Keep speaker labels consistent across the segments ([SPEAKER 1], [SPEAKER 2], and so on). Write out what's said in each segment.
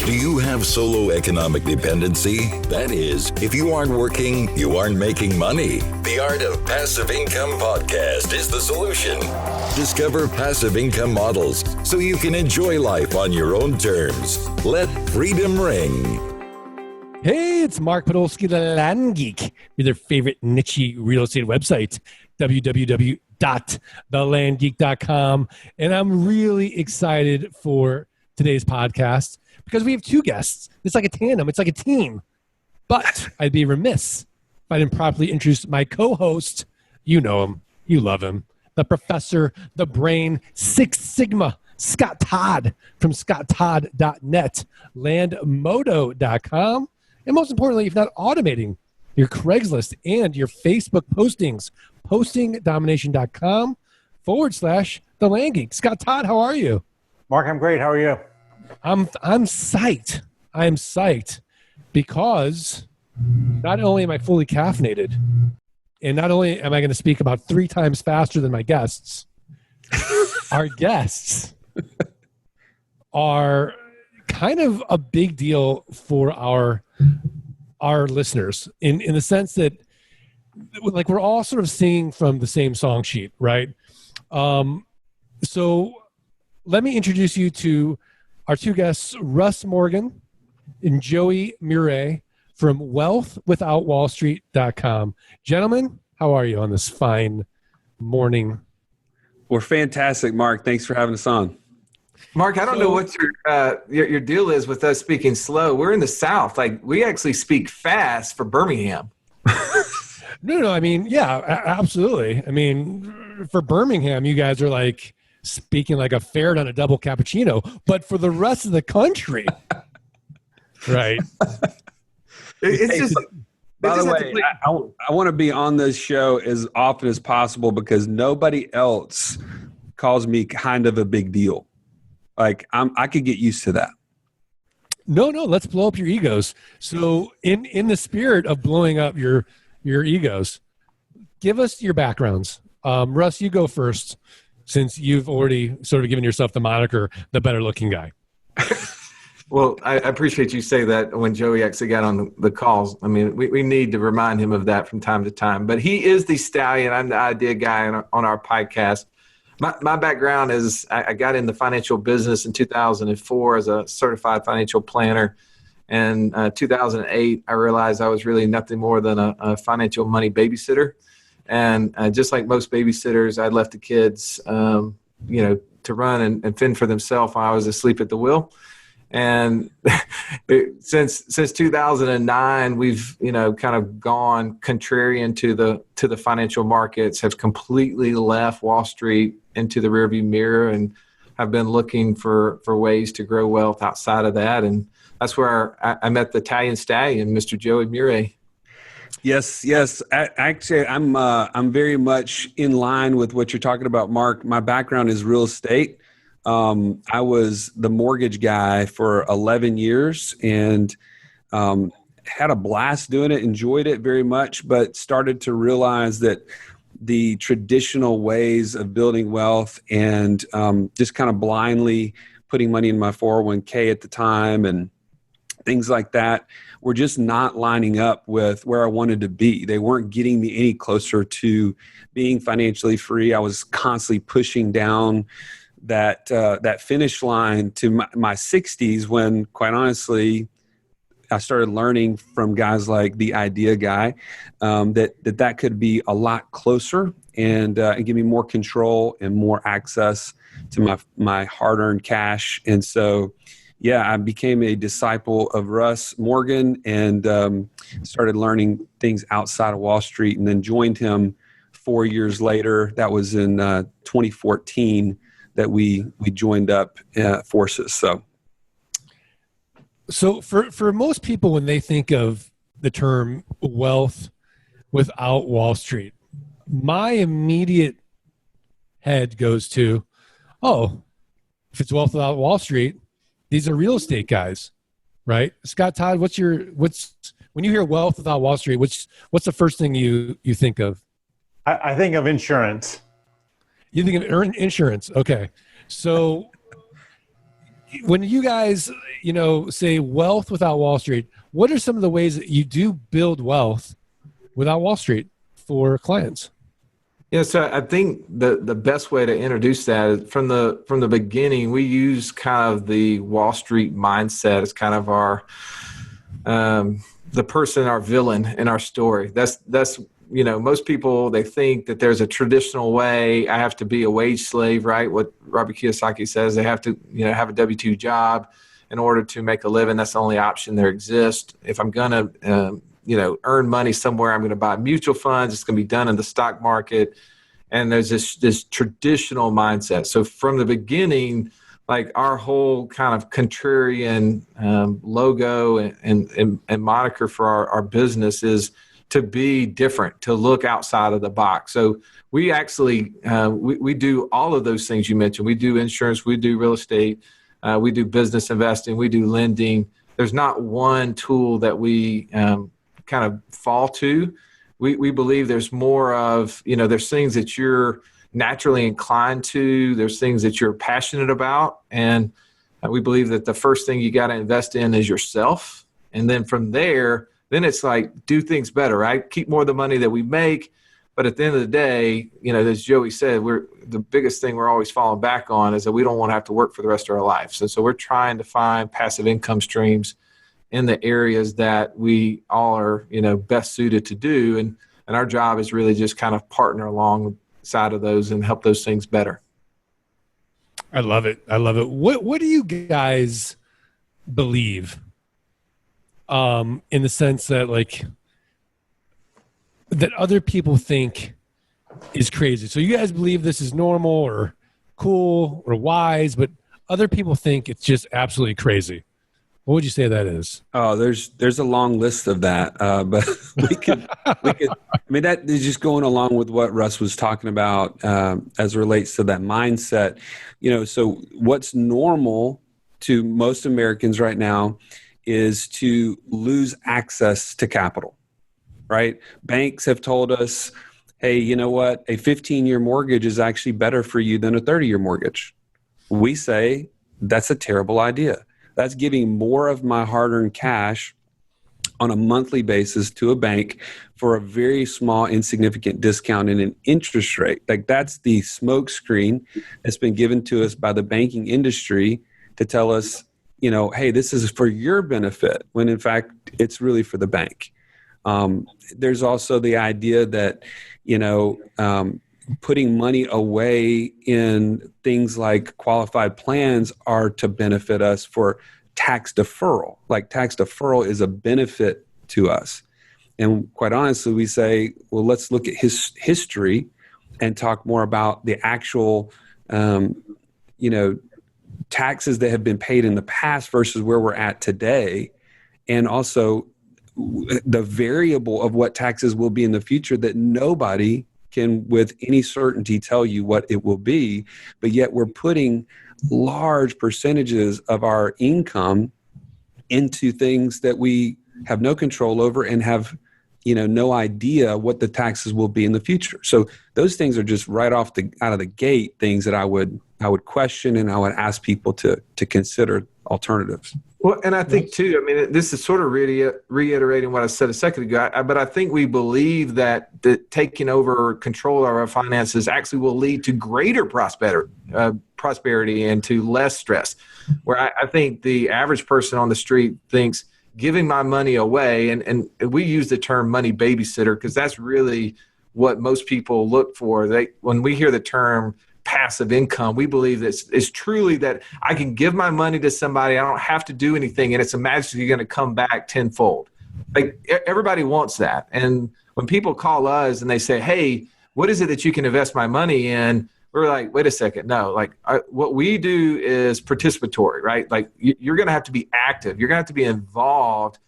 [SPEAKER 1] Do you have solo economic dependency? That is, if you aren't working, you aren't making money. The Art of Passive Income podcast is the solution. Discover passive income models so you can enjoy life on your own terms. Let freedom ring.
[SPEAKER 2] Hey, it's Mark Podolsky, the Land Geek, with your favorite niche real estate website, www.thelandgeek.com. And I'm really excited for today's podcast because we have two guests. It's like a tandem. It's like a team. But I'd be remiss if I didn't properly introduce my co-host. You know him. You love him. The professor, the brain, Six Sigma, Scott Todd from scotttodd.net, landmodo.com. And most importantly, if not automating your Craigslist and your Facebook postings, postingdomination.com/the Land Geek. Scott Todd, how are you?
[SPEAKER 3] Mark, I'm great. How are you?
[SPEAKER 2] I'm psyched. I am psyched because not only am I fully caffeinated, and not only am I going to speak about 3 times faster than my guests, our guests are kind of a big deal for our listeners in the sense that, like, we're all sort of singing from the same song sheet, right? So let me introduce you to our two guests, Russ Morgan and Joey Mure from wealthwithoutwallstreet.com. Gentlemen, how are you on this fine morning?
[SPEAKER 4] We're fantastic, Mark. Thanks for having us on.
[SPEAKER 5] Mark, I don't know what your deal is with us speaking slow. We're in the South. Like, we actually speak fast for Birmingham.
[SPEAKER 2] No. I mean, yeah, absolutely. I mean, for Birmingham, you guys are like speaking like a ferret on a double cappuccino, but for the rest of the country, right?
[SPEAKER 4] It's just. By the way, I want to be on this show as often as possible because nobody else calls me kind of a big deal. Like, I could get used to that.
[SPEAKER 2] No, let's blow up your egos. So in the spirit of blowing up your egos, give us your backgrounds. Russ, you go first since you've already sort of given yourself the moniker, the better looking guy.
[SPEAKER 5] Well, I appreciate you say that when Joey actually got on the calls. I mean, we need to remind him of that from time to time. But he is the stallion. I'm the idea guy on our podcast. My background is I got in the financial business in 2004 as a certified financial planner. And 2008, I realized I was really nothing more than a financial money babysitter. And just like most babysitters, I left the kids, to run and fend for themselves while I was asleep at the wheel. And since 2009, we've kind of gone contrarian to the financial markets, have completely left Wall Street into the rearview mirror, and have been looking for ways to grow wealth outside of that. And that's where I met the Italian stallion, Mr. Joey Mure.
[SPEAKER 4] Yes. Actually, I'm very much in line with what you're talking about, Mark. My background is real estate. I was the mortgage guy for 11 years and had a blast doing it, enjoyed it very much, but started to realize that the traditional ways of building wealth and just kind of blindly putting money in my 401k at the time and things like that were just not lining up with where I wanted to be. They weren't getting me any closer to being financially free. I was constantly pushing down that finish line to my 60s when, quite honestly, I started learning from guys like the idea guy that could be a lot closer and give me more control and more access to my hard-earned cash. And so, yeah, I became a disciple of Russ Morgan and started learning things outside of Wall Street, and then joined him 4 years later. That was in 2014. That we joined up forces.
[SPEAKER 2] So for most people, when they think of the term wealth without Wall Street, my immediate head goes to, oh, if it's wealth without Wall Street, these are real estate guys, right? Scott Todd, what's when you hear wealth without Wall Street, what's the first thing you think of?
[SPEAKER 3] I think of insurance.
[SPEAKER 2] You think of insurance. Okay. So when you guys, say wealth without Wall Street, what are some of the ways that you do build wealth without Wall Street for clients?
[SPEAKER 5] Yeah, so I think the best way to introduce that is from the beginning, we use kind of the Wall Street mindset as kind of our the person, our villain in our story. That's most people, they think that there's a traditional way. I have to be a wage slave, right? What Robert Kiyosaki says, they have to have a W-2 job in order to make a living. That's the only option there exists. If I'm gonna earn money somewhere, I'm going to buy mutual funds. It's going to be done in the stock market. And there's this traditional mindset. So from the beginning, like our whole kind of contrarian logo and moniker for our business is to be different, to look outside of the box. So we actually, we do all of those things you mentioned. We do insurance, we do real estate, we do business investing, we do lending. There's not one tool that we kind of fall to. We believe there's more of, there's things that you're naturally inclined to, there's things that you're passionate about. And we believe that the first thing you got to invest in is yourself. And then from there, then it's like, do things better, right? Keep more of the money that we make. But at the end of the day, as Joey said, the biggest thing we're always falling back on is that we don't want to have to work for the rest of our lives. And so we're trying to find passive income streams in the areas that we all are, best suited to do. And our job is really just kind of partner alongside of those and help those things better.
[SPEAKER 2] I love it. What do you guys believe in the sense that that other people think is crazy? So you guys believe this is normal or cool or wise, but other people think it's just absolutely crazy. What would you say that is?
[SPEAKER 4] Oh, there's a long list of that, but we could. I mean, that is just going along with what Russ was talking about as it relates to that mindset. So what's normal to most Americans right now is to lose access to capital, right? Banks have told us, hey, you know what? A 15-year mortgage is actually better for you than a 30-year mortgage. We say that's a terrible idea. That's giving more of my hard-earned cash on a monthly basis to a bank for a very small, insignificant discount in an interest rate. Like that's the smoke screen that's been given to us by the banking industry to tell us, hey, this is for your benefit, when in fact it's really for the bank. There's also the idea that, putting money away in things like qualified plans are to benefit us for tax deferral. Like tax deferral is a benefit to us. And quite honestly, we say, well, let's look at history and talk more about the actual, taxes that have been paid in the past versus where we're at today. And also the variable of what taxes will be in the future that nobody can with any certainty tell you what it will be, but yet we're putting large percentages of our income into things that we have no control over and have no idea what the taxes will be in the future. So those things are just right out of the gate things that I would question, and I would ask people to consider alternatives.
[SPEAKER 5] Well, and I think too, this is sort of reiterating what I said a second ago, but I think we believe that taking over control of our finances actually will lead to greater prosperity and to less stress. Where I think the average person on the street thinks giving my money away, and we use the term money babysitter because that's really what most people look for. When we hear the term passive income, we believe that it's truly that I can give my money to somebody, I don't have to do anything, and it's magically going to come back tenfold. Like everybody wants that. And when people call us and they say, hey, what is it that you can invest my money in? We're like, wait a second. No, what we do is participatory, right? Like you're going to have to be active. You're going to have to be involved.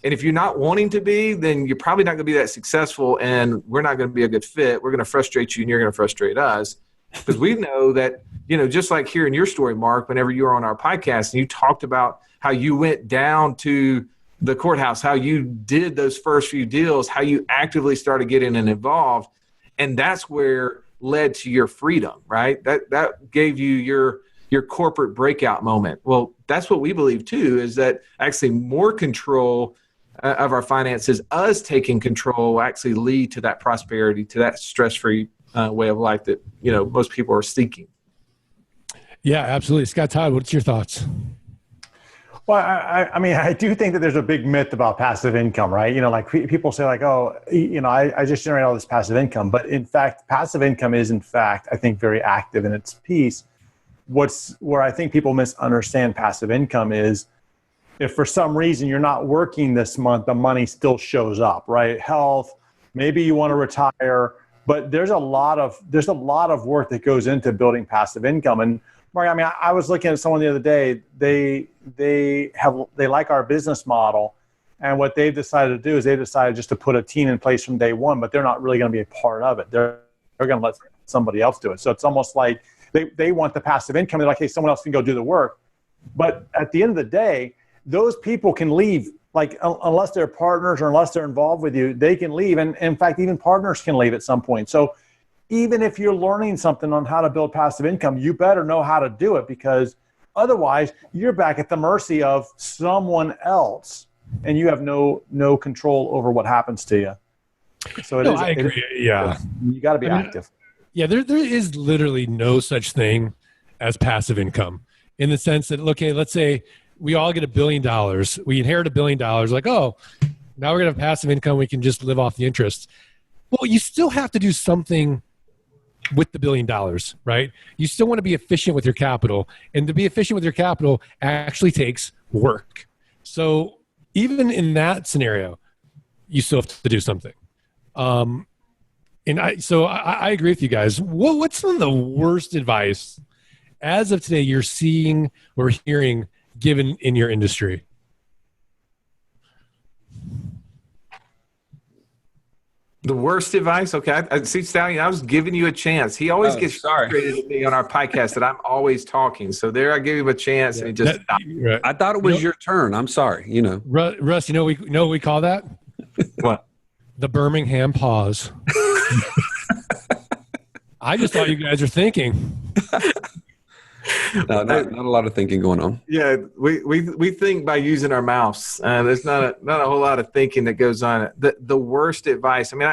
[SPEAKER 5] And if you're not wanting to be, then you're probably not going to be that successful, and we're not going to be a good fit. We're going to frustrate you and you're going to frustrate us. Because we know that, just like hearing your story, Mark, whenever you were on our podcast and you talked about how you went down to the courthouse, how you did those first few deals, how you actively started getting involved. And that's where led to your freedom, right? That gave you your corporate breakout moment. Well, that's what we believe too, is that actually more control of our finances, us taking control, will actually lead to that prosperity, to that stress-free way of life that, most people are seeking.
[SPEAKER 2] Yeah, absolutely. Scott Todd, what's your thoughts?
[SPEAKER 3] Well, I mean, I do think that there's a big myth about passive income, right? Like people say like, oh, I just generate all this passive income. But in fact, passive income is, in fact, I think very active in its piece. Where I think people misunderstand passive income is if for some reason you're not working this month, the money still shows up, right? Health, maybe you want to retire, but there's a lot of work that goes into building passive income. And Mark, I mean, I was looking at someone the other day. They like our business model, and what they've decided to do is they decided just to put a team in place from day one, but they're not really going to be a part of it. They're going to let somebody else do it. So it's almost like they want the passive income. They're like, hey, someone else can go do the work. But at the end of the day, those people can leave, like unless they're partners or unless they're involved with you, they can leave. And in fact, even partners can leave at some point. So even if you're learning something on how to build passive income, you better know how to do it, because otherwise you're back at the mercy of someone else and you have no control over what happens to you. So
[SPEAKER 2] I agree.
[SPEAKER 3] You got to be active.
[SPEAKER 2] Yeah, there is literally no such thing as passive income, in the sense that, okay, let's say we all get $1 billion. We inherit $1 billion. Like, oh, now we're going to have passive income. We can just live off the interest. Well, you still have to do something with the $1 billion, right? You still want to be efficient with your capital. And to be efficient with your capital actually takes work. So even in that scenario, you still have to do something. And I agree with you guys. What's some of the worst advice as of today you're seeing or hearing given in your industry?
[SPEAKER 5] The worst advice? Okay. I see, Stallion, I was giving you a chance. He always gets frustrated at me on our podcast that I'm always talking. So there I give him a chance and he just stopped.
[SPEAKER 2] Right.
[SPEAKER 4] I thought it was your turn. I'm sorry.
[SPEAKER 2] Russ, we know what we call that?
[SPEAKER 5] What?
[SPEAKER 2] The Birmingham pause. I just thought you guys are thinking.
[SPEAKER 4] No, not a lot of thinking going on.
[SPEAKER 5] Yeah, we think by using our mouths. There's not a whole lot of thinking that goes on. The worst advice. I mean,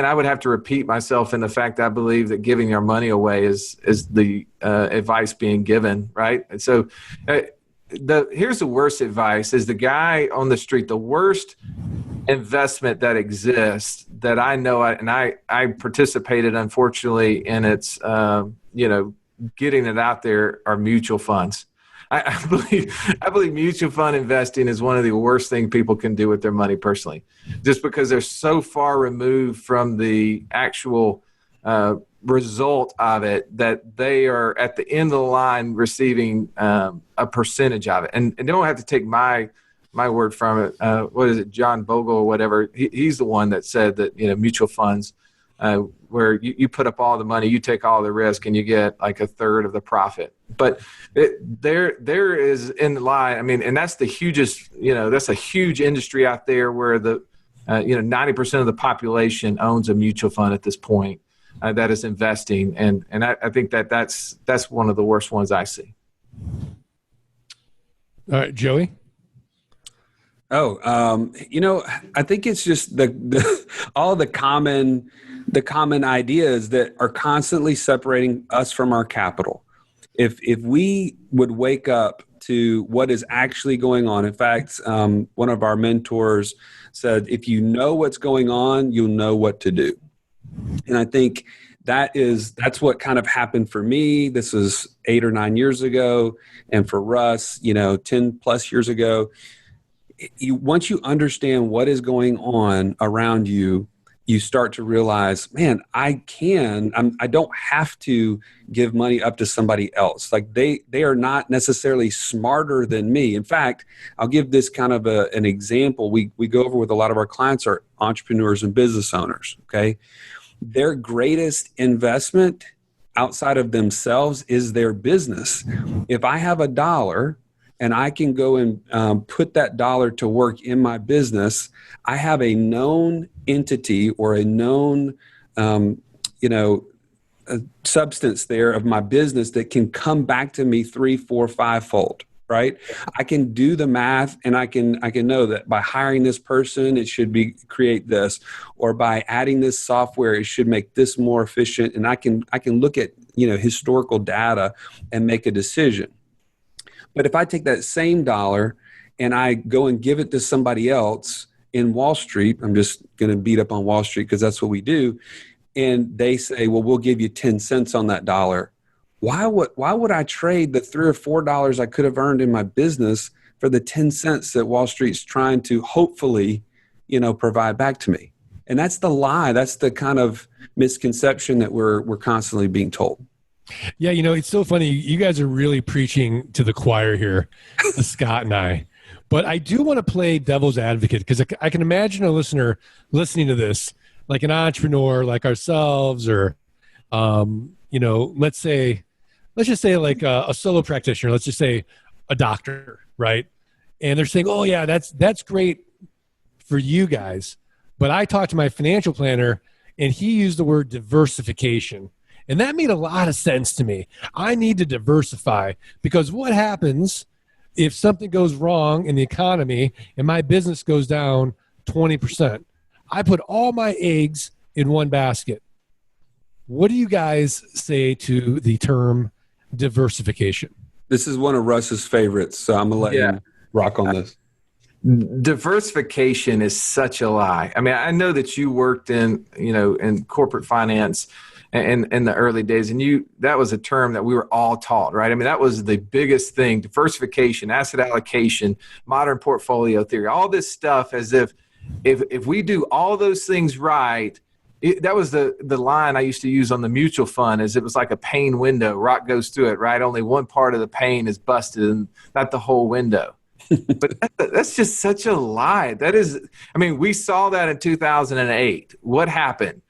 [SPEAKER 5] I would have to repeat myself in the fact that I believe that giving our money away is the advice being given, right? And so, here's the worst advice: is the guy on the street. The worst investment that exists that I know, and I participated, unfortunately, in its getting it out there, are mutual funds. I believe mutual fund investing is one of the worst things people can do with their money personally, just because they're so far removed from the actual result of it that they are at the end of the line receiving a percentage of it. And they don't have to take my word from it. What is it? John Bogle or whatever. He's the one that said that, mutual funds, where you put up all the money, you take all the risk, and you get like a third of the profit. But there is in the line. I mean, and that's the hugest. That's a huge industry out there where the 90% of the population owns a mutual fund at this point that is investing, and I think that's one of the worst ones I see.
[SPEAKER 2] All right, Joey.
[SPEAKER 4] Oh, I think it's just all the common ideas that are constantly separating us from our capital. If we would wake up to what is actually going on. In fact, one of our mentors said, if you know what's going on, you'll know what to do. And I think that's what kind of happened for me. This was 8 or 9 years ago. And for Russ, 10 plus years ago. Once you understand what is going on around you, you start to realize, man, I don't have to give money up to somebody else. Like they are not necessarily smarter than me. In fact, I'll give this kind of an example. We go over with a lot of our clients are entrepreneurs and business owners. Okay. Their greatest investment outside of themselves is their business. If I have $1 and I can go and put that dollar to work in my business, I have a known entity or a known, substance there of my business that can come back to me 3, 4, 5-fold. Right? I can do the math, and I can know that by hiring this person, it should create this, or by adding this software, it should make this more efficient. And I can look at, historical data and make a decision. But if I take that same dollar and I go and give it to somebody else in Wall Street, I'm just going to beat up on Wall Street because that's what we do. And they say, well, we'll give you 10 cents on that dollar. Why would I trade the $3 or $4 I could have earned in my business for the 10 cents that Wall Street's trying to hopefully, provide back to me? And that's the lie. That's the kind of misconception that we're constantly being told.
[SPEAKER 2] Yeah, it's so funny. You guys are really preaching to the choir here, Scott and I. But I do want to play devil's advocate because I can imagine a listener listening to this, like an entrepreneur like ourselves, or, let's just say like a solo practitioner, let's just say a doctor, right? And they're saying, oh yeah, that's great for you guys. But I talked to my financial planner and he used the word diversification. And that made a lot of sense to me. I need to diversify because what happens if something goes wrong in the economy and my business goes down 20%? I put all my eggs in one basket. What do you guys say to the term diversification?
[SPEAKER 4] This is one of Russ's favorites, so I'm going to let him rock on this.
[SPEAKER 5] Diversification is such a lie. I mean, I know that you worked in corporate finance in the early days, and that was a term that we were all taught, right? I mean, that was the biggest thing: diversification, asset allocation, modern portfolio theory, all this stuff. As if we do all those things right. That was the line I used to use on the mutual fund, as it was like a pane window. Rock goes through it, right? Only one part of the pane is busted and not the whole window. But that's just such a lie. We saw that in 2008. What happened?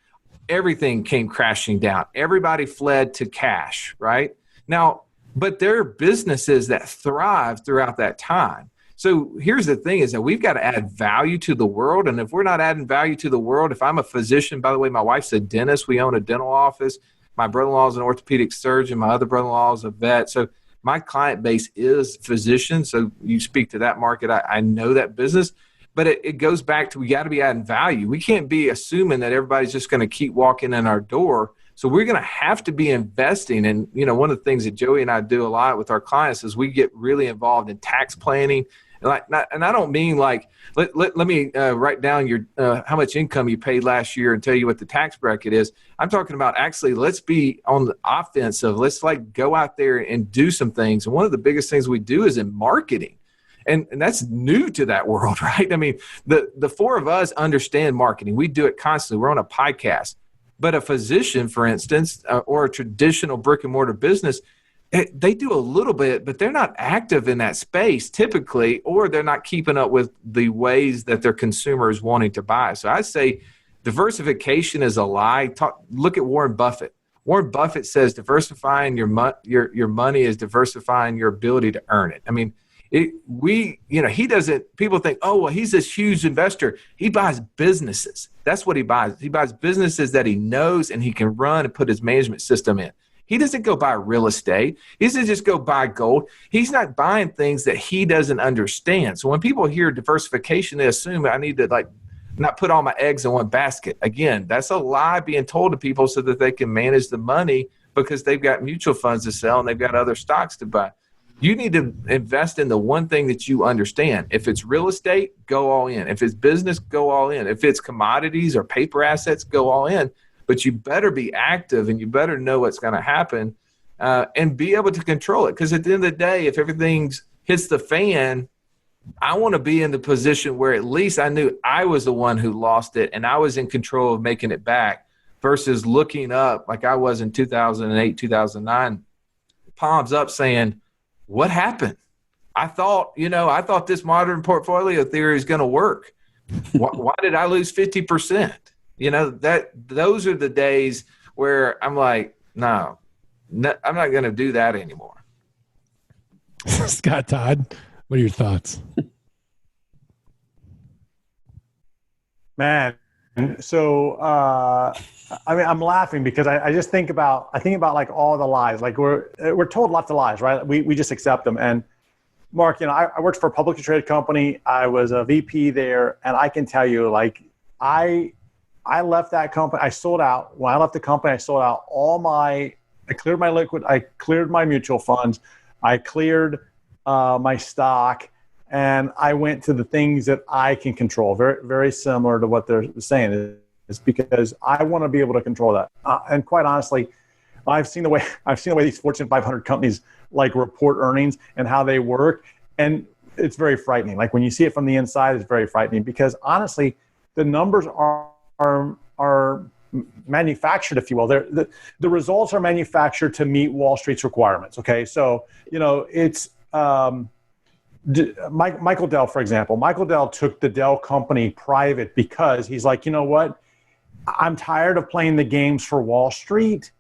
[SPEAKER 5] Everything came crashing down. Everybody fled to cash, right? Now, but there are businesses that thrive throughout that time. So here's the thing is that we've got to add value to the world. And if we're not adding value to the world, if I'm a physician, by the way, my wife's a dentist. We own a dental office. My brother-in-law is an orthopedic surgeon. My other brother-in-law is a vet. So my client base is physicians. So you speak to that market. I know that business. But it goes back to we got to be adding value. We can't be assuming that everybody's just going to keep walking in our door. So we're going to have to be investing. And, one of the things that Joey and I do a lot with our clients is we get really involved in tax planning. And I don't mean like, let me write down your how much income you paid last year and tell you what the tax bracket is. I'm talking about actually let's be on the offensive. Let's go out there and do some things. And one of the biggest things we do is in marketing. And that's new to that world, right? I mean, the four of us understand marketing. We do it constantly. We're on a podcast. But a physician, for instance, or a traditional brick and mortar business, they do a little bit, but they're not active in that space typically, or they're not keeping up with the ways that their consumer is wanting to buy. So I say diversification is a lie. Look at Warren Buffett. Warren Buffett says diversifying your money is diversifying your ability to earn it. I mean, he doesn't, people think, oh, well, he's this huge investor. He buys businesses. That's what he buys. He buys businesses that he knows and he can run and put his management system in. He doesn't go buy real estate. He doesn't just go buy gold. He's not buying things that he doesn't understand. So when people hear diversification, they assume I need to not put all my eggs in one basket. Again, that's a lie being told to people so that they can manage the money because they've got mutual funds to sell and they've got other stocks to buy. You need to invest in the one thing that you understand. If it's real estate, go all in. If it's business, go all in. If it's commodities or paper assets, go all in. But you better be active and you better know what's going to happen and be able to control it. Because at the end of the day, if everything hits the fan, I want to be in the position where at least I knew I was the one who lost it and I was in control of making it back versus looking up like I was in 2008, 2009, palms up saying, what happened? I thought this modern portfolio theory is going to work. Why did I lose 50%? Those are the days where I'm like, no, I'm not going to do that anymore.
[SPEAKER 2] Scott, Todd, what are your thoughts?
[SPEAKER 3] Man, So, I mean, I'm laughing because I just think about like all the lies. Like we're told lots of lies, right? We just accept them. And Mark, I worked for a publicly traded company. I was a VP there, and I can tell you, like, I left that company. I sold out. When I left the company, I sold out I cleared my liquid. I cleared my mutual funds. I cleared my stock, and I went to the things that I can control. Very, very similar to what they're saying. Is because I want to be able to control that. And quite honestly, I've seen the way these Fortune 500 companies like report earnings and how they work, and it's very frightening. Like when you see it from the inside, it's very frightening because honestly, the numbers are manufactured, if you will. The results are manufactured to meet Wall Street's requirements. Okay, so it's Michael Dell, for example. Michael Dell took the Dell company private because he's like, you know what? I'm tired of playing the games for Wall Street,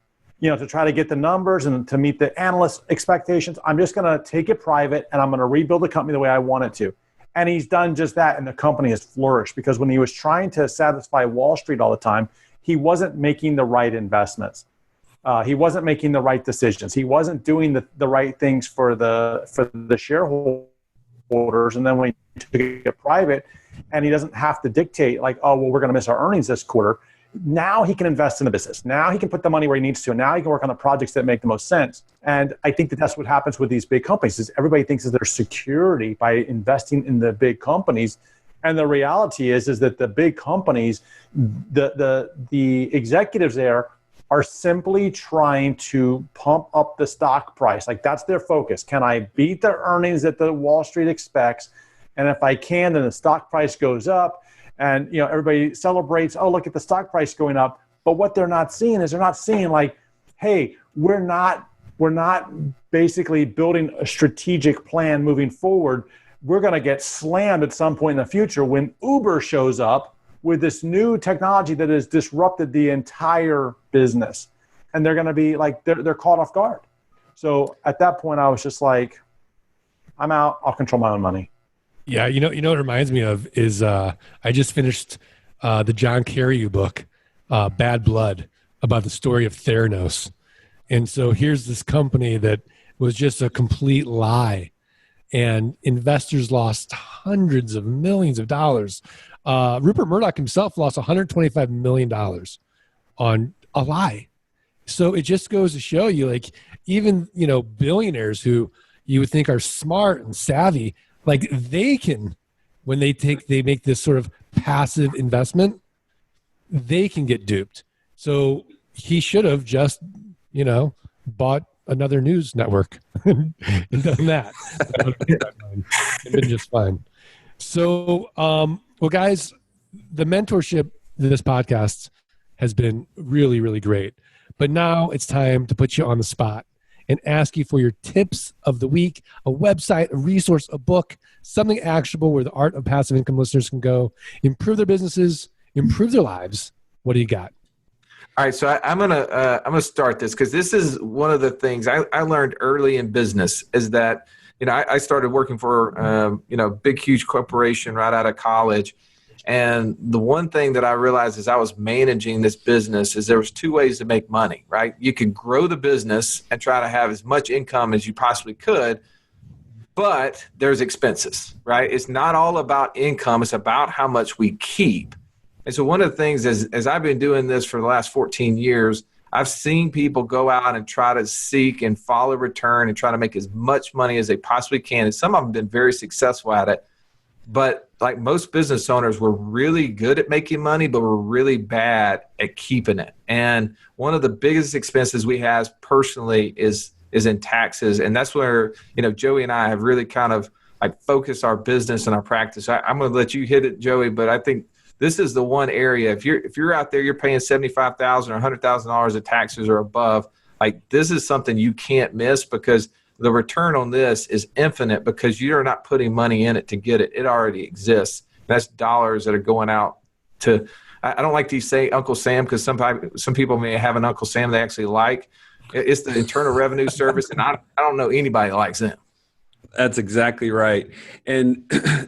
[SPEAKER 3] to try to get the numbers and to meet the analyst expectations. I'm just going to take it private and I'm going to rebuild the company the way I want it to. And he's done just that, and the company has flourished because when he was trying to satisfy Wall Street all the time, he wasn't making the right investments. He wasn't making the right decisions. He wasn't doing the right things for the shareholders. And then when he took it private, and he doesn't have to dictate like, oh, well, we're going to miss our earnings this quarter. Now he can invest in the business. Now he can put the money where he needs to. Now he can work on the projects that make the most sense. And I think that's what happens with these big companies is everybody thinks that there's security by investing in the big companies. And the reality is that the big companies, the executives there are simply trying to pump up the stock price. Like that's their focus. Can I beat the earnings that the Wall Street expects? And if I can, then the stock price goes up and, everybody celebrates, oh, look at the stock price going up. But what they're not seeing is they're not seeing like, hey, we're not basically building a strategic plan moving forward. We're going to get slammed at some point in the future when Uber shows up with this new technology that has disrupted the entire business. And they're going to be like, they're caught off guard. So at that point, I was just like, I'm out. I'll control my own money.
[SPEAKER 2] Yeah, what it reminds me of is I just finished the John Carreyrou book, Bad Blood, about the story of Theranos. And so here's this company that was just a complete lie, and investors lost hundreds of millions of dollars. Rupert Murdoch himself lost $125 million on a lie. So it just goes to show you, like, even, billionaires who you would think are smart and savvy, like they can, when they make this sort of passive investment, they can get duped. So he should have just, bought another news network and done that. It'd been just fine. So, well, guys, the mentorship of this podcast has been really, really great. But now it's time to put you on the spot and ask you for your tips of the week, a website, a resource, a book, something actionable where the Art of Passive Income listeners can go improve their businesses, improve their lives. What do you got?
[SPEAKER 5] All right, so I'm gonna start this because this is one of the things I learned early in business is that I started working for big huge corporation right out of college, and the one thing that I realized as I was managing this business is there was two ways to make money. Right, you could grow the business and try to have as much income as you possibly could, but there's expenses. Right, it's not all about income; it's about how much we keep. And so one of the things as I've been doing this for the last 14 years, I've seen people go out and try to seek and follow return and try to make as much money as they possibly can. And some of them have been very successful at it. But like most business owners, we're really good at making money, but we're really bad at keeping it. And one of the biggest expenses we have personally is in taxes. And that's where, Joey and I have really kind of like focused our business and our practice. I'm going to let you hit it, Joey, but I think this is the one area, if you're out there, you're paying $75,000 or $100,000 of taxes or above, like this is something you can't miss because the return on this is infinite because you're not putting money in it to get it. It already exists. That's dollars that are going out to, I don't like to say Uncle Sam because some people may have an Uncle Sam they actually like. It's the Internal Revenue Service, and I don't know anybody that likes them.
[SPEAKER 4] That's exactly right. And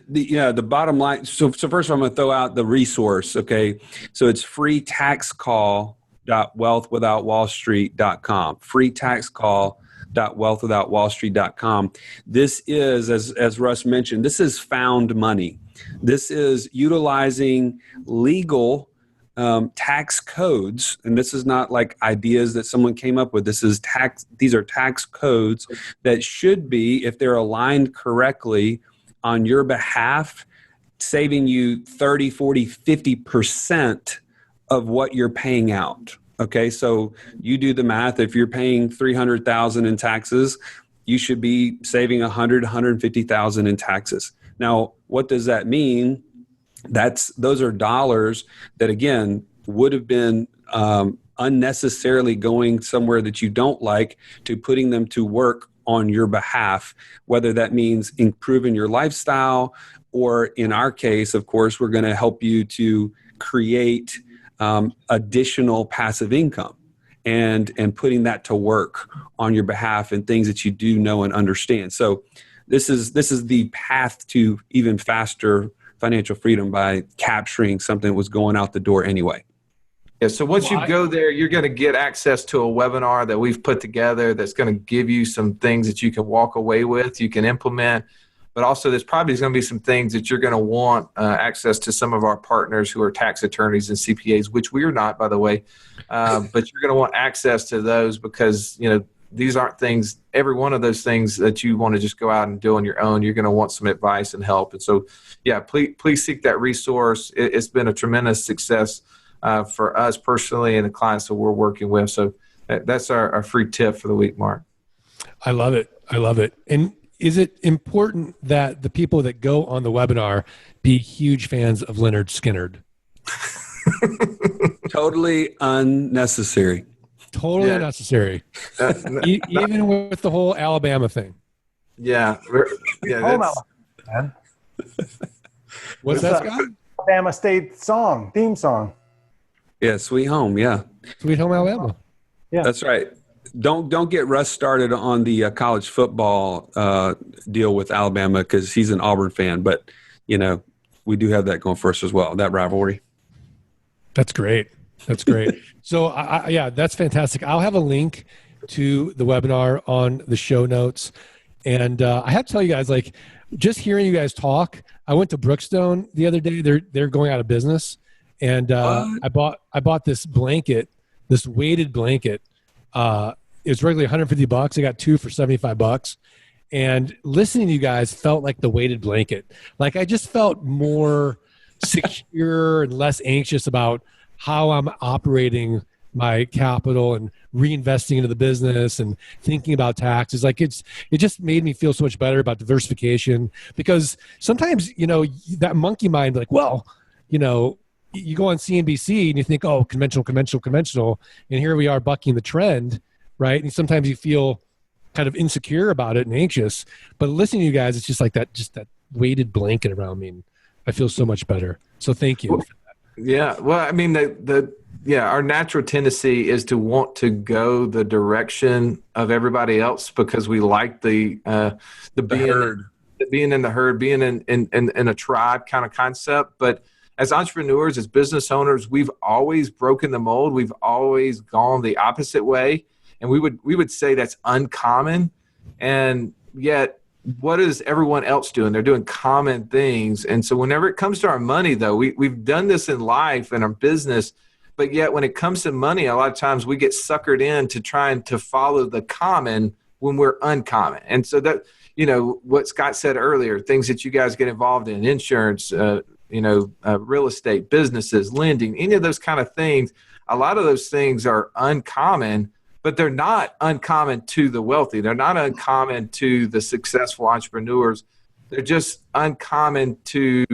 [SPEAKER 4] the bottom line. So first of all, I'm going to throw out the resource. Okay. So it's freetaxcall.wealthwithoutwallstreet.com. Freetaxcall.wealthwithoutwallstreet.com. This is, as Russ mentioned, this is found money. This is utilizing legal tax codes, and this is not like ideas that someone came up with. These are tax codes that should be, if they're aligned correctly on your behalf, saving you 30, 40, 50% of what you're paying out. Okay, so you do the math. If you're paying $300,000 in taxes, you should be saving $100,000, $150,000 in taxes. Now, what does that mean? Those are dollars that, again, would have been unnecessarily going somewhere that you don't like, to putting them to work on your behalf, whether that means improving your lifestyle, or in our case, of course, we're going to help you to create additional passive income and putting that to work on your behalf and things that you do know and understand. So this is the path to even faster financial freedom, by capturing something that was going out the door anyway.
[SPEAKER 5] Yeah. So once you go there, you're going to get access to a webinar that we've put together that's going to give you some things that you can walk away with, you can implement. But also there's probably going to be some things that you're going to want access to some of our partners who are tax attorneys and CPAs, which we are not, by the way. But you're going to want access to those because, these aren't things, every one of those things that you want to just go out and do on your own. You're going to want some advice and help. And so, please seek that resource. It's been a tremendous success for us personally and the clients that we're working with. So that's our free tip for the week, Mark.
[SPEAKER 2] I love it. And is it important that the people that go on the webinar be huge fans of Lynyrd Skynyrd?
[SPEAKER 4] Totally unnecessary.
[SPEAKER 2] Totally unnecessary. Even with the whole Alabama thing.
[SPEAKER 3] Yeah.
[SPEAKER 2] What's that, Scott?
[SPEAKER 3] Alabama State theme song.
[SPEAKER 4] Yeah, Sweet Home. Yeah.
[SPEAKER 2] Sweet Home Alabama.
[SPEAKER 3] Yeah.
[SPEAKER 4] That's right. Don't get Russ started on the college football deal with Alabama, because he's an Auburn fan. But, we do have that going for us as well, that rivalry.
[SPEAKER 2] That's great. So, that's fantastic. I'll have a link to the webinar on the show notes. And I have to tell you guys, just hearing you guys talk, I went to Brookstone the other day. They're going out of business. And I bought this blanket, this weighted blanket. It's regularly $150. I got two for $75. And listening to you guys felt like the weighted blanket. I just felt more secure and less anxious about how I'm operating my capital and reinvesting into the business and thinking about taxes. It just made me feel so much better about diversification, because sometimes, that monkey mind, you go on CNBC and you think, oh, conventional. And here we are bucking the trend, right? And sometimes you feel kind of insecure about it and anxious, but listening to you guys, it's just like that weighted blanket around me. And I feel so much better. So thank you.
[SPEAKER 5] Yeah. Well, I mean, our natural tendency is to want to go the direction of everybody else because we like the herd, being in the herd, being in a tribe kind of concept. But as entrepreneurs, as business owners, we've always broken the mold. We've always gone the opposite way. And we would say that's uncommon. And yet, what is everyone else doing? They're doing common things. And so whenever it comes to our money, though, we've done this in life and our business, but yet when it comes to money, a lot of times we get suckered into trying to follow the common when we're uncommon. And so that, what Scott said earlier, things that you guys get involved in, insurance, real estate, businesses, lending, any of those kind of things, a lot of those things are uncommon, but they're not uncommon to the wealthy. They're not uncommon to the successful entrepreneurs. They're just uncommon to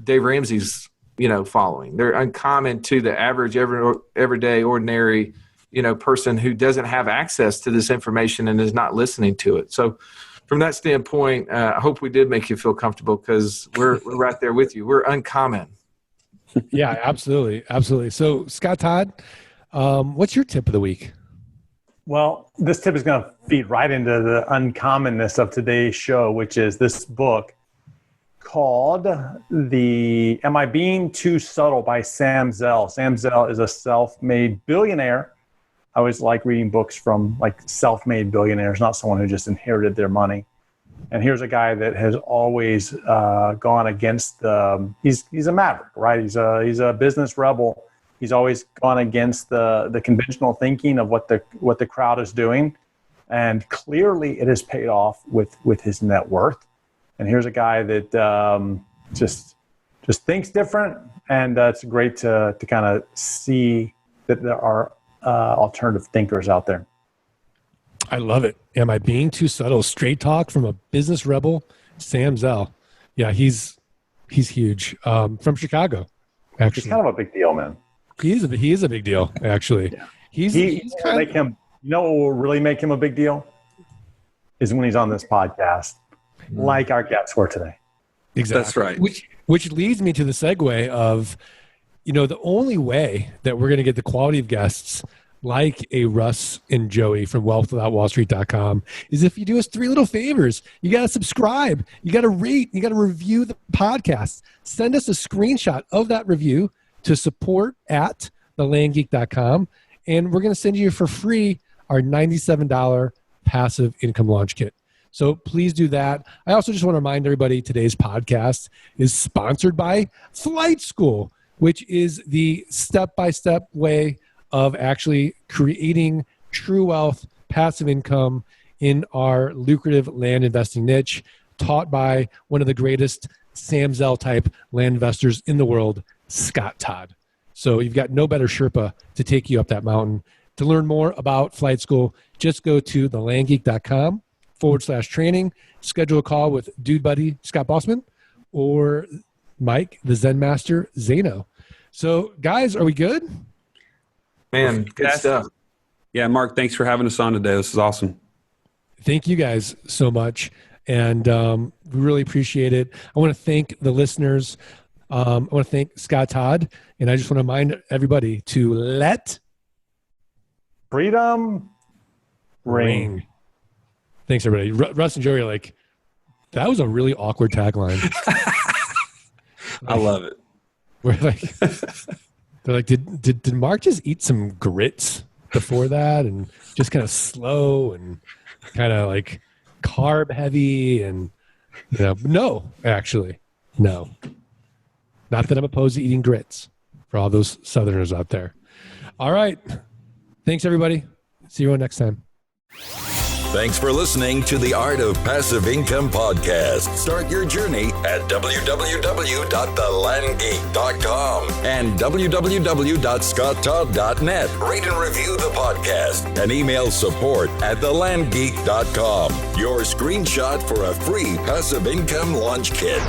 [SPEAKER 5] Dave Ramsey's, following. They're uncommon to the average, everyday, ordinary, person who doesn't have access to this information and is not listening to it. So from that standpoint, I hope we did make you feel comfortable, because we're right there with you. We're uncommon.
[SPEAKER 2] Yeah, absolutely. So Scott Todd, what's your tip of the week?
[SPEAKER 3] Well, this tip is going to feed right into the uncommonness of today's show, which is this book called Am I Being Too Subtle by Sam Zell. Sam Zell is a self-made billionaire. I always like reading books from like self-made billionaires, not someone who just inherited their money. And here's a guy that has always gone against he's a maverick, right? He's a business rebel. He's always gone against the conventional thinking of what the crowd is doing, and clearly it has paid off with his net worth. And here's a guy that just thinks different, and it's great to kind of see that there are alternative thinkers out there.
[SPEAKER 2] I love it. Am I Being Too Subtle? Straight talk from a business rebel, Sam Zell. Yeah, he's huge. From Chicago, actually.
[SPEAKER 3] He's kind of a big deal, man.
[SPEAKER 2] He is a big deal, actually. Yeah. He's kind of,
[SPEAKER 3] you know what will really make him a big deal is when he's on this podcast, like our guests were today.
[SPEAKER 2] Exactly.
[SPEAKER 4] That's right.
[SPEAKER 2] Which leads me to the segue of, the only way that we're going to get the quality of guests like a Russ and Joey from wealthwithoutwallstreet.com is if you do us 3 little favors. You got to subscribe. You got to rate. You got to review the podcast. Send us a screenshot of that review to support@thelandgeek.com, and we're going to send you for free our $97 passive income launch kit. So please do that. I also just want to remind everybody today's podcast is sponsored by Flight School, which is the step-by-step way of actually creating true wealth, passive income in our lucrative land investing niche, taught by one of the greatest Sam Zell type land investors in the world, Scott Todd. So you've got no better Sherpa to take you up that mountain. To learn more about Flight School, just go to thelandgeek.com/training. Schedule a call with Dude Buddy Scott Bossman or Mike, the Zen Master Zano. So guys, are we good?
[SPEAKER 5] Man, good stuff.
[SPEAKER 4] Yeah, Mark, thanks for having us on today. This is awesome.
[SPEAKER 2] Thank you guys so much. And we really appreciate it. I want to thank the listeners. I want to thank Scott Todd. And I just want to remind everybody to let
[SPEAKER 3] freedom ring.
[SPEAKER 2] Thanks, everybody. Russ and Joey are like, that was a really awkward tagline.
[SPEAKER 4] I love it.
[SPEAKER 2] We're like, they're like, did Mark just eat some grits before that and just kind of slow and kind of like carb heavy? And no, actually, no. Not that I'm opposed to eating grits for all those Southerners out there. All right. Thanks, everybody. See you all next time.
[SPEAKER 1] Thanks for listening to the Art of Passive Income podcast. Start your journey at www.thelandgeek.com and www.scotttodd.net. Rate and review the podcast and email support@thelandgeek.com. Your screenshot for a free passive income launch kit.